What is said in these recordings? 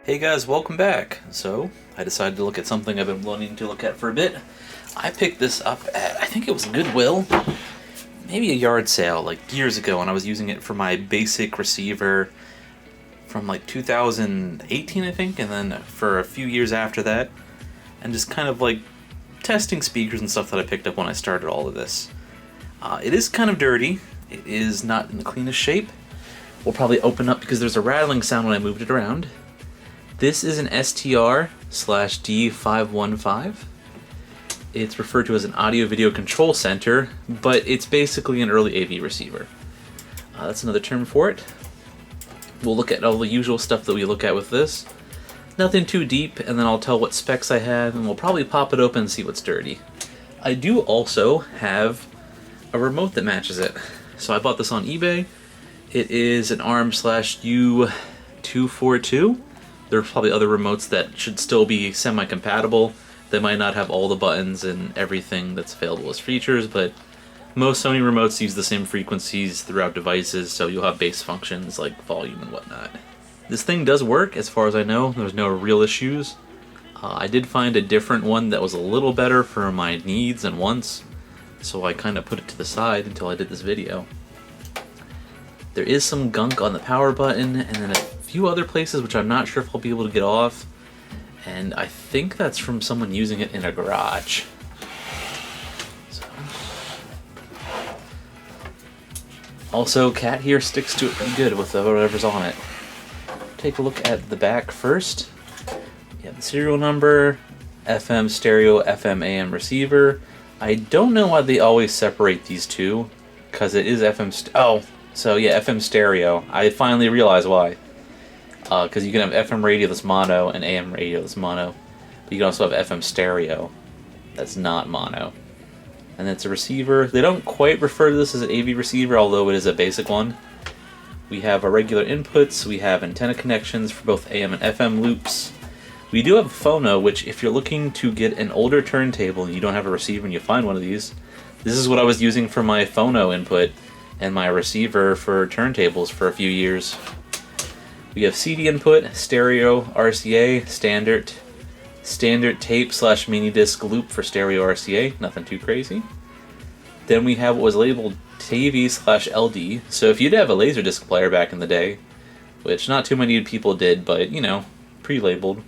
Hey guys, welcome back. So, I decided to look at something I've been wanting to look at for a bit. I picked this up at, I think it was Goodwill, maybe a yard sale, like years ago, and I was using it for my basic receiver from like 2018, I think, and then for a few years after that, and just kind of like testing speakers and stuff that I picked up when I started all of this. It is kind of dirty. It is not in the cleanest shape. We'll probably open up because there's a rattling sound when I moved it around. This is an STR-D515. It's referred to as an audio video control center, but it's basically an early AV receiver. That's another term for it. We'll look at all the usual stuff that we look at with this. Nothing too deep, and then I'll tell what specs I have, and we'll probably pop it open and see what's dirty. I do also have a remote that matches it. So I bought this on eBay. It is an ARM/U242. There's probably other remotes that should still be semi-compatible. They might not have all the buttons and everything that's available as features, but most Sony remotes use the same frequencies throughout devices, so you'll have base functions like volume and whatnot. This thing does work, as far as I know. There's no real issues. I did find a different one that was a little better for my needs and wants, so I kind of put it to the side until I did this video. There is some gunk on the power button, and then a few other places which I'm not sure if I'll be able to get off, and I think that's from someone using it in a garage. So. Also, Cat here sticks to it pretty good with whatever's on it. Take a look at the back first. You have the serial number, FM stereo, FM AM receiver. I don't know why they always separate these two, because it is FM so yeah, FM stereo. I finally realized why. Because you can have FM radio that's mono and AM radio that's mono. But you can also have FM stereo that's not mono. And it's a receiver. They don't quite refer to this as an AV receiver, although it is a basic one. We have our regular inputs. We have antenna connections for both AM and FM loops. We do have a phono, which if you're looking to get an older turntable and you don't have a receiver and you find one of these, this is what I was using for my phono input and my receiver for turntables for a few years. We have CD input, stereo, RCA, standard tape/mini disc loop for stereo RCA, nothing too crazy. Then we have what was labeled TV/LD, so if you'd have a Laserdisc player back in the day, which not too many people did, but you know, pre-labeled.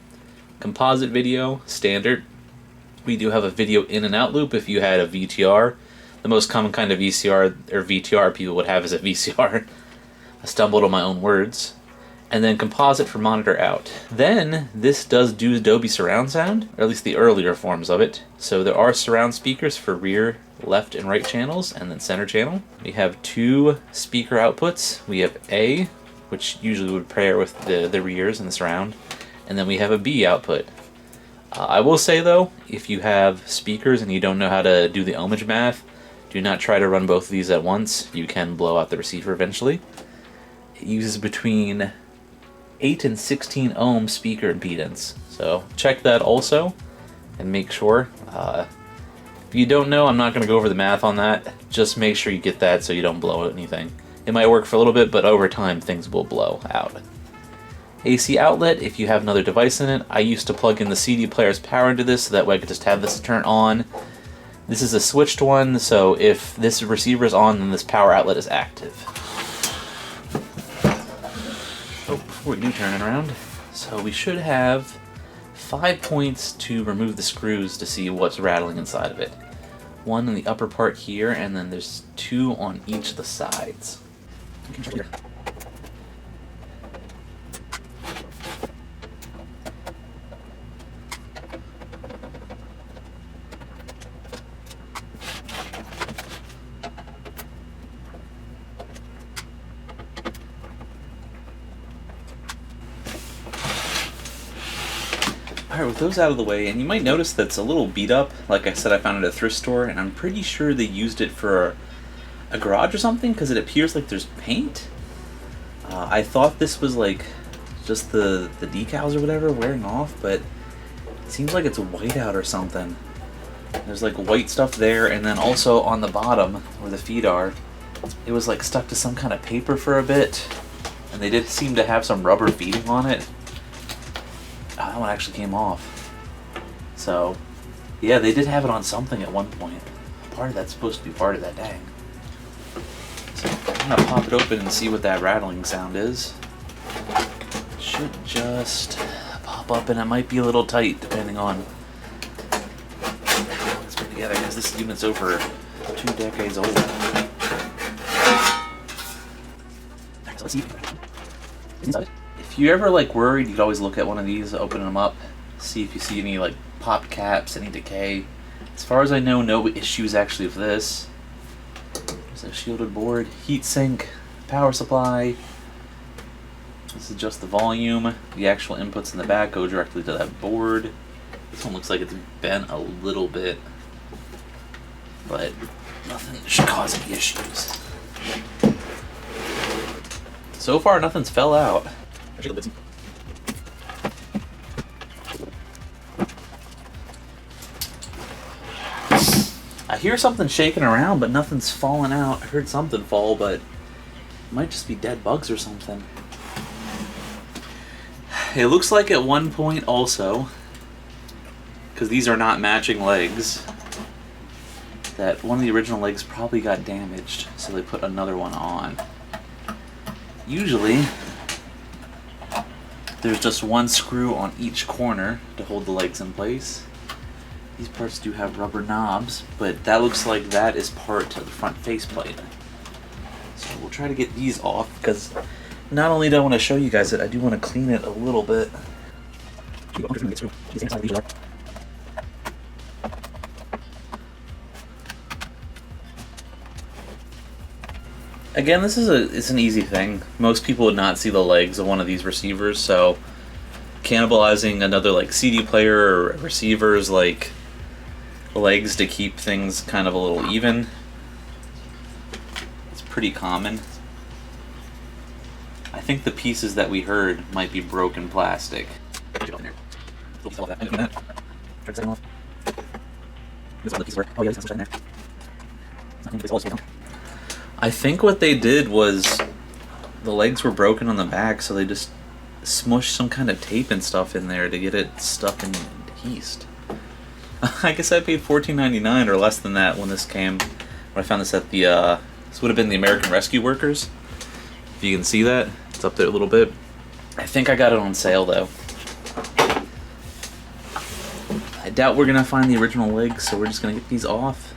Composite video, standard. We do have a video in and out loop if you had a VTR. The most common kind of VCR or VTR people would have is a VCR. I stumbled on my own words. And then composite for monitor out. Then this does do Dolby surround sound, or at least the earlier forms of it. So there are surround speakers for rear, left, and right channels, and then center channel. We have two speaker outputs. We have A, which usually would pair with the rears and the surround, and then we have a B output. I will say though, if you have speakers and you don't know how to do the ohmage math, do not try to run both of these at once. You can blow out the receiver eventually. It uses between 8 and 16 ohm speaker impedance. So check that also and make sure. If you don't know, I'm not going to go over the math on that. Just make sure you get that so you don't blow anything. It might work for a little bit, but over time things will blow out. AC outlet, if you have another device in it. I used to plug in the CD player's power into this so that way I could just have this turn on. This is a switched one, so if this receiver is on, then this power outlet is active. Oh, before we do turn it around, so we should have 5 points to remove the screws to see what's rattling inside of it. One in the upper part here, and then there's 2 on each of the sides. Alright, with those out of the way, and you might notice that's a little beat up. Like I said, I found it at a thrift store, and I'm pretty sure they used it for a garage or something, because it appears like there's paint. I thought this was like just the decals or whatever wearing off, but it seems like it's white out or something. There's like white stuff there, and then also on the bottom, where the feet are, it was like stuck to some kind of paper for a bit, and they did seem to have some rubber feeding on it. that one actually came off. So, yeah, they did have it on something at one point. Part of that's supposed to be part of that tag. So I'm gonna pop it open and see what that rattling sound is. It should just pop up, and it might be a little tight depending on how it's put together, because this unit's over 2 decades old. So let's see. If you ever like worried, you'd always look at one of these, open them up, see if you see any like popped caps, any decay. As far as I know, no issues actually with this. There's a shielded board, heat sink, power supply. This is just the volume. The actual inputs in the back go directly to that board. This one looks like it's bent a little bit, but nothing should cause any issues. So far, nothing's fell out. I hear something shaking around, but nothing's falling out. I heard something fall, but it might just be dead bugs or something. It looks like at one point also, because these are not matching legs, that one of the original legs probably got damaged, so they put another one on. Usually, there's just one screw on each corner to hold the legs in place. These parts do have rubber knobs, but that looks like that is part of the front faceplate. So we'll try to get these off, because not only do I want to show you guys it, I do want to clean it a little bit. Again, this is it's an easy thing. Most people would not see the legs of one of these receivers, so cannibalizing another like CD player or receiver's like legs to keep things kind of a little even, it's pretty common. I think the pieces that we heard might be broken plastic. I think what they did was the legs were broken on the back, so they just smushed some kind of tape and stuff in there to get it stuck and adhesed. I guess I paid $14.99 or less than that when this came. When I found this at the this would have been the American Rescue Workers. If you can see that, it's up there a little bit. I think I got it on sale though. I doubt we're gonna find the original legs, so we're just gonna get these off.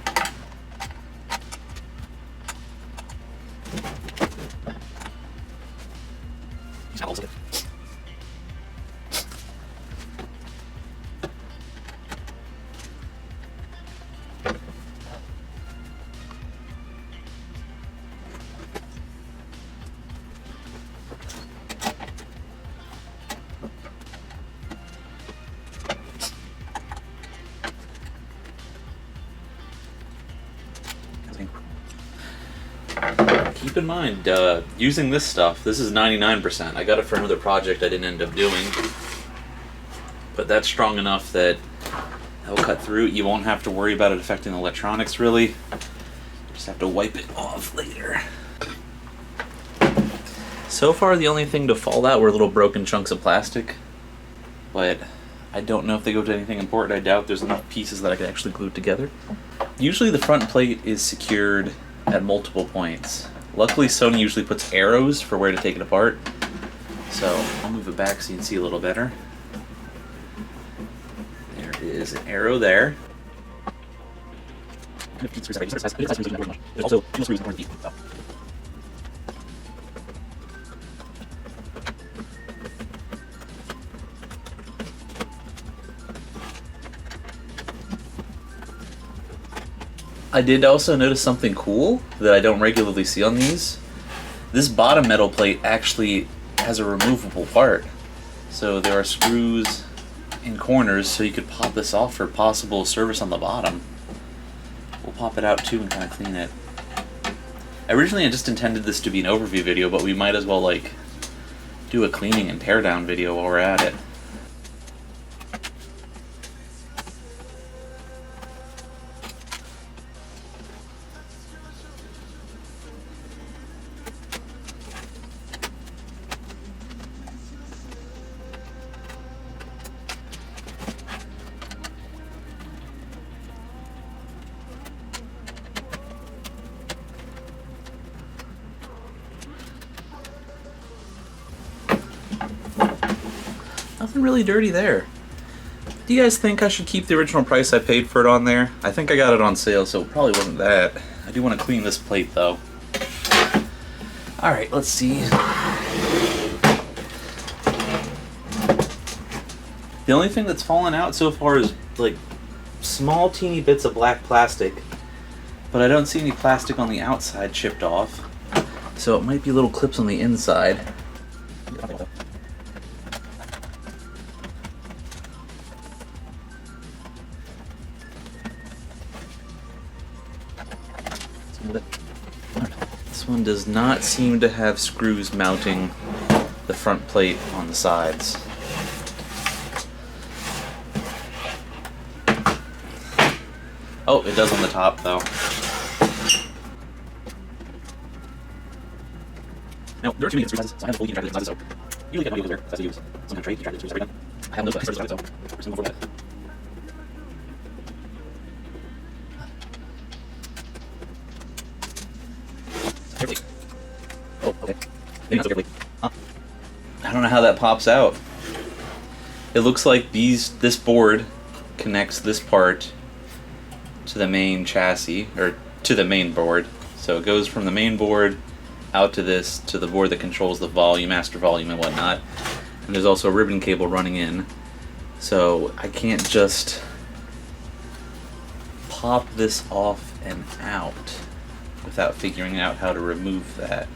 Keep in mind, using this stuff, this is 99%. I got it for another project I didn't end up doing. But that's strong enough that it'll cut through. You won't have to worry about it affecting the electronics, really. You just have to wipe it off later. So far, the only thing to fall out were little broken chunks of plastic. But I don't know if they go to anything important. I doubt there's enough pieces that I could actually glue together. Usually the front plate is secured at multiple points. Luckily, Sony usually puts arrows for where to take it apart. So I'll move it back so you can see a little better. There is an arrow there. I did also notice something cool that I don't regularly see on these. This bottom metal plate actually has a removable part. So there are screws in corners so you could pop this off for possible service on the bottom. We'll pop it out too and kind of clean it. Originally I just intended this to be an overview video, but we might as well like do a cleaning and teardown video while we're at it. Nothing really dirty there. Do you guys think I should keep the original price I paid for it on there? I think I got it on sale, so it probably wasn't that. I do want to clean this plate though. Alright, let's see. The only thing that's fallen out so far is like small teeny bits of black plastic, but I don't see any plastic on the outside chipped off, so it might be little clips on the inside. This one does not seem to have screws mounting the front plate on the sides. Oh, it does on the top, though. Now, there are too many different screw sizes, so I have a fully contracted sizes, so you get my over there, that's what I use. Some kind of tray, contracted screws, everything. I have no sizes, so first one before that. Carefully. Oh, okay. Maybe not so carefully. Huh? I don't know how that pops out. It looks like this board connects this part to the main chassis, or to the main board. So it goes from the main board out to this, to the board that controls the volume, master volume and whatnot. And there's also a ribbon cable running in. So I can't just pop this off and out without figuring out how to remove that.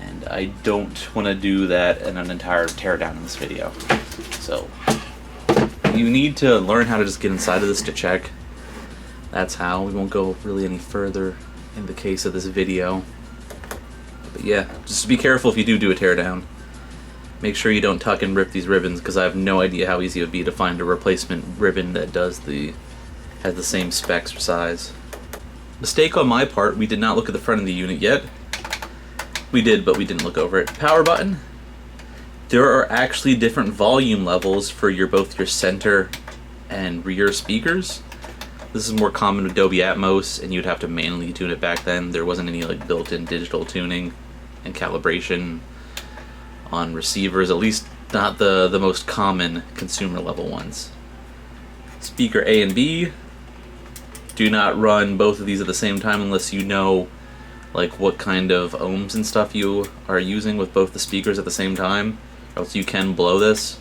And I don't want to do that in an entire teardown in this video. So you need to learn how to just get inside of this to check. That's how. We won't go really any further in the case of this video. But yeah, just be careful if you do a teardown. Make sure you don't tuck and rip these ribbons, because I have no idea how easy it would be to find a replacement ribbon that has the same specs or size. Mistake on my part, we did not look at the front of the unit yet. We did, but we didn't look over it. Power button. There are actually different volume levels for both your center and rear speakers. This is more common with Dolby Atmos, and you'd have to manually tune it back then. There wasn't any like built-in digital tuning and calibration on receivers, at least not the most common consumer level ones. Speaker A and B. Do not run both of these at the same time unless you know like what kind of ohms and stuff you are using with both the speakers at the same time, or else you can blow this.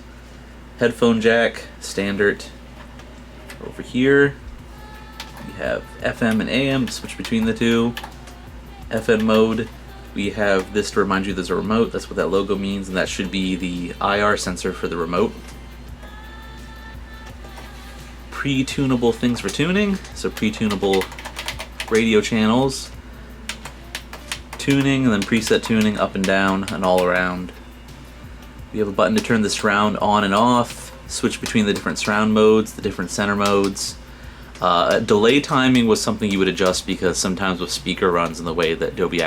Headphone jack, standard. Over here we have FM and AM, switch between the two. FM mode, we have this to remind you there's a remote. That's what that logo means, and that should be the IR sensor for the remote. Pre-tunable things for tuning, so pre-tunable radio channels, tuning, and then preset tuning up and down and all around. We have a button to turn the surround on and off, switch between the different surround modes, the different center modes. Delay timing was something you would adjust, because sometimes with speaker runs in the way that Dolby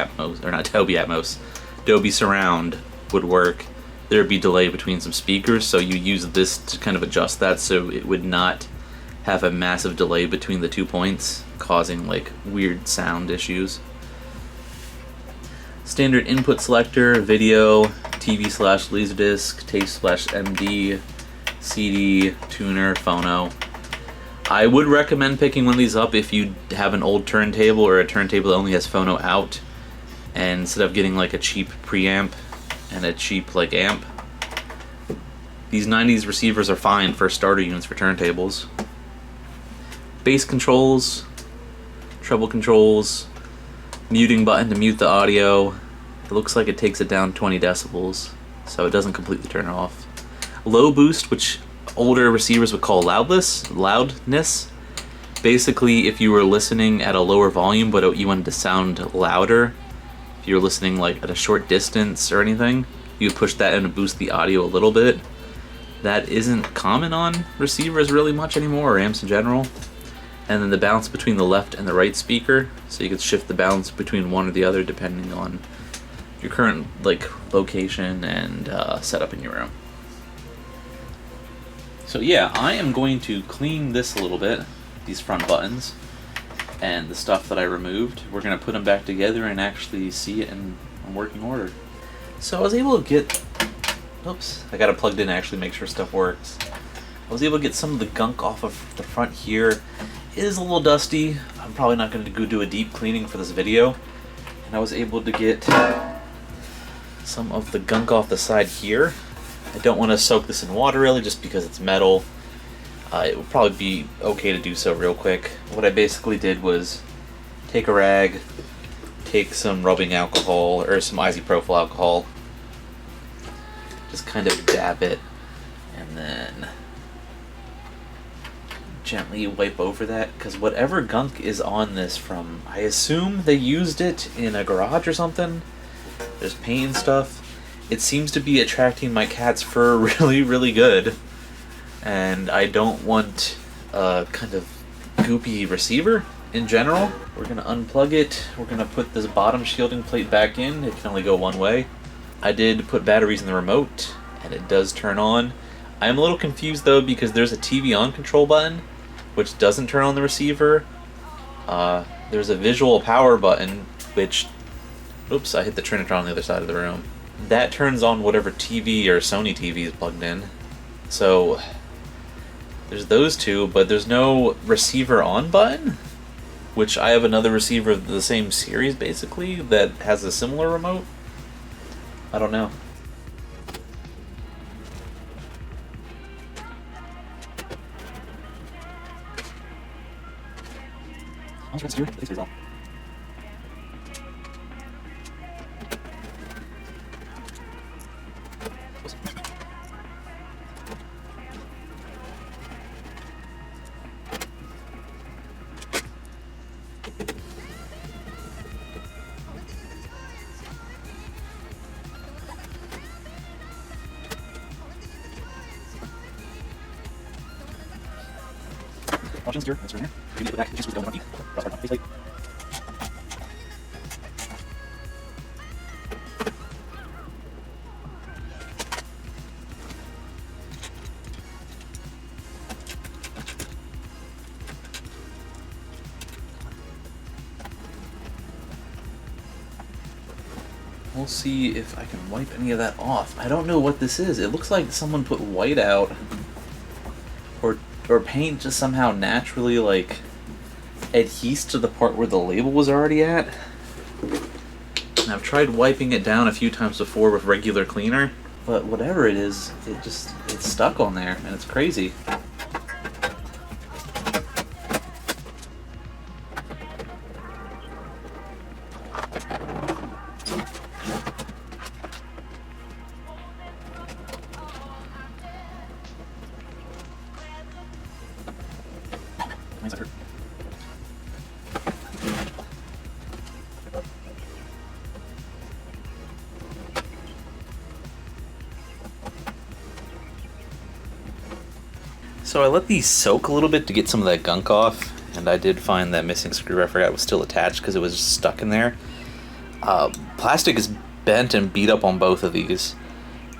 Surround would work, there would be delay between some speakers, so you use this to kind of adjust that so it would not have a massive delay between the 2 points, causing like weird sound issues. Standard input selector, video, TV/Laserdisc, tape/MD, CD, tuner, phono. I would recommend picking one of these up if you have an old turntable or a turntable that only has phono out, and instead of getting like a cheap preamp and a cheap like amp. These 90s receivers are fine for starter units for turntables. Bass controls, treble controls, muting button to mute the audio. It looks like it takes it down 20 decibels, so it doesn't completely turn it off. Low boost, which older receivers would call loudness. Basically, if you were listening at a lower volume but you wanted to sound louder, if you were listening like at a short distance or anything, you would push that in to boost the audio a little bit. That isn't common on receivers really much anymore, or amps in general. And then the balance between the left and the right speaker, so you could shift the balance between one or the other depending on your current like location and setup in your room. So yeah, I am going to clean this a little bit, these front buttons, and the stuff that I removed. We're going to put them back together and actually see it in working order. So I was able to get Oops, I got it plugged in to actually make sure stuff works. I was able to get some of the gunk off of the front here. It is a little dusty. I'm probably not going to go do a deep cleaning for this video. And I was able to get some of the gunk off the side here. I don't want to soak this in water really, just because it's metal. It would probably be okay to do so real quick. What I basically did was take a rag, take some rubbing alcohol or some isopropyl alcohol, just kind of dab it, and then gently wipe over that, because whatever gunk is on this from, I assume they used it in a garage or something. There's paint and stuff. It seems to be attracting my cat's fur really, really good. And I don't want a kind of goopy receiver in general. We're going to unplug it. We're going to put this bottom shielding plate back in. It can only go one way. I did put batteries in the remote, and it does turn on. I'm a little confused though, because there's a TV on control button, which doesn't turn on the receiver. There's a visual power button, which... Oops, I hit the Trinitron on the other side of the room. That turns on whatever TV or Sony TV is plugged in. So... there's those two, but there's no receiver on button, which I have another receiver of the same series basically that has a similar remote. I don't know. Options here. That's right here. You need to put back. Just going on deep. Cross part. Face We'll see if I can wipe any of that off. I don't know what this is. It looks like someone put white out, or paint just somehow naturally like adheres to the part where the label was already at. And I've tried wiping it down a few times before with regular cleaner, but whatever it is, it's stuck on there, and it's crazy. So I let these soak a little bit to get some of that gunk off, and I did find that missing screw I forgot was still attached because it was just stuck in there. Plastic is bent and beat up on both of these,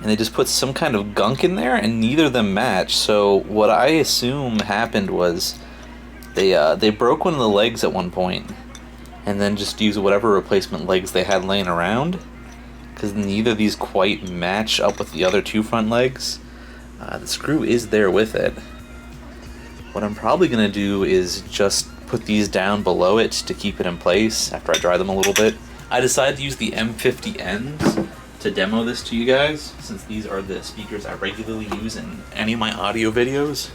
and they just put some kind of gunk in there, and neither of them match. So what I assume happened was they broke one of the legs at one point, and then just used whatever replacement legs they had laying around, because neither of these quite match up with the other two front legs. The screw is there with it. What I'm probably going to do is just put these down below it to keep it in place after I dry them a little bit. I decided to use the M50Ns to demo this to you guys, since these are the speakers I regularly use in any of my audio videos.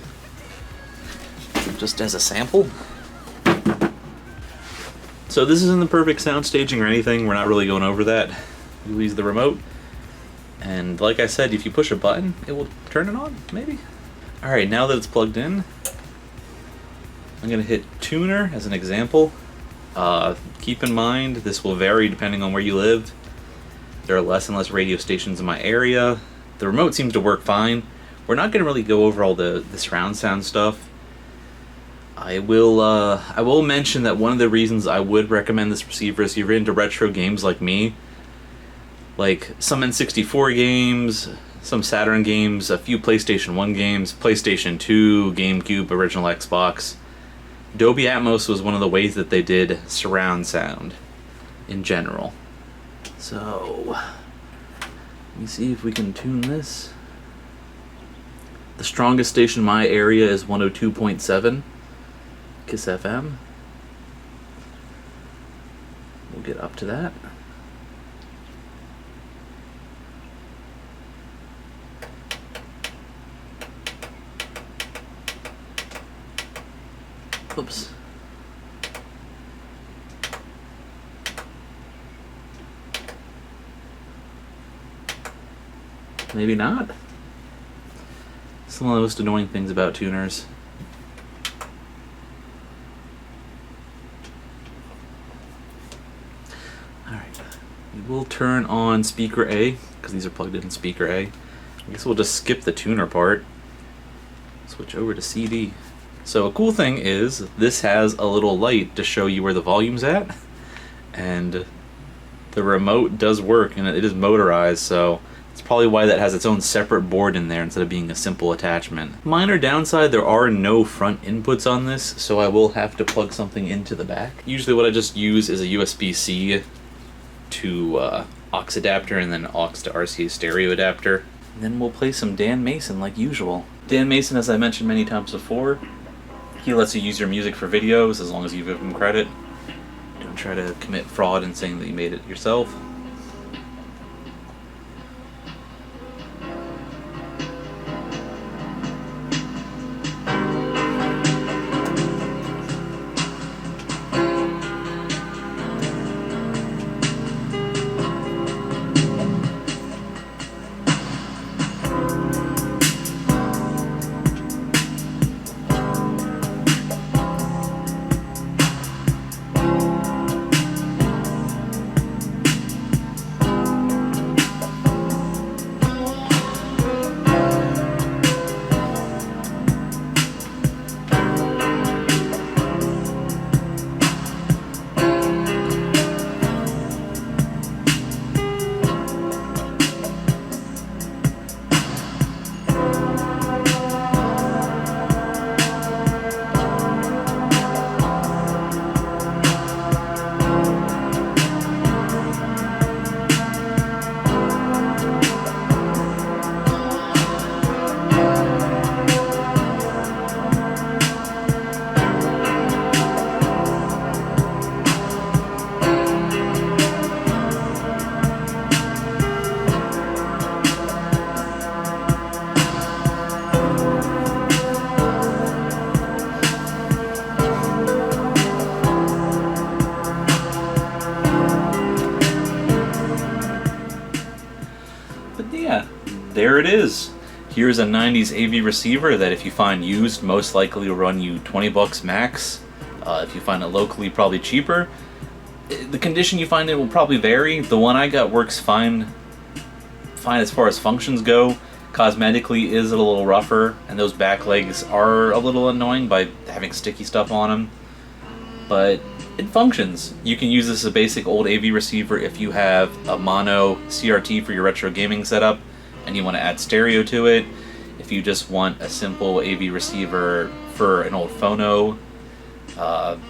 Just as a sample. So this isn't the perfect sound staging or anything, we're not really going over that. We'll use the remote. And like I said, if you push a button, it will turn it on, maybe? Alright, now that it's plugged in, I'm going to hit tuner as an example. Keep in mind, this will vary depending on where you live. There are less and less radio stations in my area. The remote seems to work fine. We're not going to really go over all the surround sound stuff. I will mention that one of the reasons I would recommend this receiver is if you're into retro games like me, like some N64 games, some Saturn games, a few PlayStation 1 games, PlayStation 2, GameCube, original Xbox. Dolby Atmos was one of the ways that they did surround sound in general. So Let me see if we can tune this. The strongest station in my area is 102.7 Kiss FM. We'll get up to that. Oops. Maybe not. It's one of the most annoying things about tuners. Alright. We will turn on speaker A, because these are plugged in speaker A. I guess we'll just skip the tuner part. Switch over to CD. So a cool thing is, this has a little light to show you where the volume's at. And the remote does work, and it is motorized, so it's probably why that has its own separate board in there instead of being a simple attachment. Minor downside, there are no front inputs on this, so I will have to plug something into the back. Usually what I just use is a USB-C to aux adapter and then aux to RCA stereo adapter. And then we'll play some Dan Mason like usual. Dan Mason, as I mentioned many times before, he lets you use your music for videos as long as you give him credit. Don't try to commit fraud in saying that you made it yourself. There it is. Here's a 90s AV receiver that if you find used, most likely will run you 20 bucks max. If you find it locally, probably cheaper. The condition you find it will probably vary. The one I got works fine as far as functions go. Cosmetically is a little rougher, and those back legs are a little annoying by having sticky stuff on them. But it functions. You can use this as a basic old AV receiver if you have a mono CRT for your retro gaming setup and you want to add stereo to it. If you just want a simple AV receiver for an old phono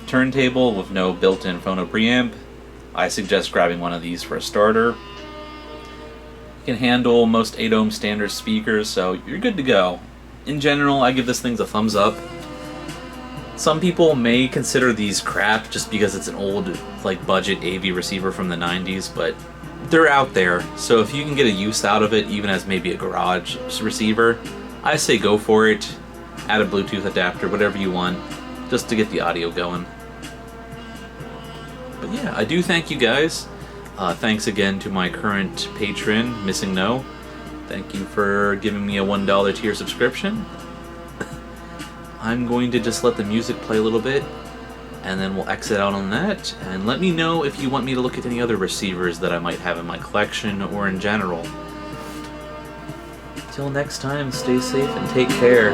turntable with no built-in phono preamp, I suggest grabbing one of these for a starter. It can handle most 8 ohm standard speakers, so you're good to go. In general, I give this thing a thumbs up. Some people may consider these crap just because it's an old, like, budget AV receiver from the 90s, but they're out there, so if you can get a use out of it, even as maybe a garage receiver, I say go for it. Add a Bluetooth adapter, whatever you want, just to get the audio going. But yeah, I do thank you guys. Thanks again to my current patron, Missing No. Thank you for giving me a $1 tier subscription. I'm going to just let the music play a little bit, and then we'll exit out on that, and let me know if you want me to look at any other receivers that I might have in my collection or in general. Till next time, stay safe and take care.